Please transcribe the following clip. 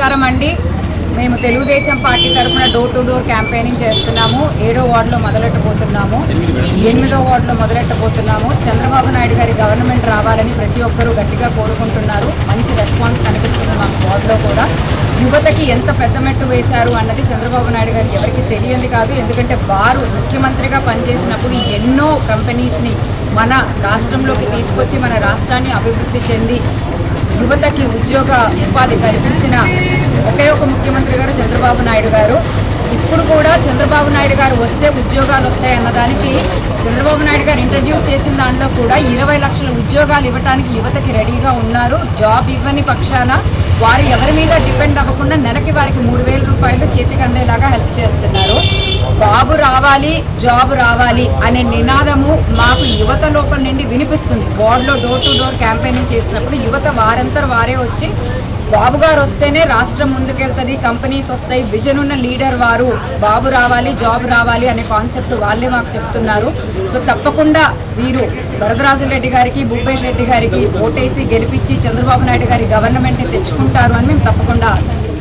నమస్కారం అండి. మేము తెలుగుదేశం పార్టీ తరఫున డోర్ టు డోర్ క్యాంపెయినింగ్ చేస్తున్నాము. 7వ వార్డులో మొదలెట్టబోతున్నాము, 8వ వార్డులో మొదలెట్టబోతున్నాము. చంద్రబాబు నాయుడు గారి గవర్నమెంట్ రావాలని ప్రతి ఒక్కరూ గట్టిగా కోరుకుంటున్నారు. మంచి రెస్పాన్స్ కనిపిస్తుంది మా వార్డులో కూడా. యువతకి ఎంత పెద్ద మెట్టు వేశారు అన్నది చంద్రబాబు నాయుడు గారు ఎవరికి తెలియంది కాదు. ఎందుకంటే వారు ముఖ్యమంత్రిగా పనిచేసినప్పుడు ఎన్నో కంపెనీస్ని మన రాష్ట్రంలోకి తీసుకొచ్చి మన రాష్ట్రాన్ని అభివృద్ధి చెంది యువతకి ఉపాధి కల్పించిన ఒకే ఒక ముఖ్యమంత్రి గారు చంద్రబాబు నాయుడు గారు. ఇప్పుడు కూడా చంద్రబాబు నాయుడు గారు వస్తే ఉద్యోగాలు వస్తాయి అన్నదానికి చంద్రబాబు నాయుడు గారు ఇంట్రడ్యూస్ చేసిన దాంట్లో కూడా 20 లక్షల ఉద్యోగాలు ఇవ్వడానికి యువతకి రెడీగా ఉన్నారు. జాబ్ ఇవ్వని పక్షాన వారు ఎవరి మీద డిపెండ్ అవ్వకుండా నెలకి వారికి 3,000 రూపాయలు చేతికి అందేలాగా హెల్ప్ చేస్తున్నారు. బాబు రావాలి, జాబ్ రావాలి అనే నినాదము మాకు యువత లోపల నుండి వినిపిస్తుంది. వార్డులో డోర్ టు డోర్ క్యాంపెయినింగ్ చేసినప్పుడు యువత వారంతా వారే వచ్చి బాబు గారు వస్తేనే రాష్ట్రం ముందుకెళ్తుంది, కంపెనీస్ వస్తాయి, విజన్ ఉన్న లీడర్ వారు, బాబు రావాలి, జాబ్ రావాలి అనే కాన్సెప్ట్ వాళ్ళే మాకు చెప్తున్నారు. సో తప్పకుండా వీరు వరదరాజురెడ్డి గారికి, భూపేష్ రెడ్డి గారికి ఓటేసి గెలిపించి చంద్రబాబు నాయుడు గారి గవర్నమెంట్ని తెచ్చుకుంటారు అని మేము తప్పకుండా ఆశిస్తున్నాం.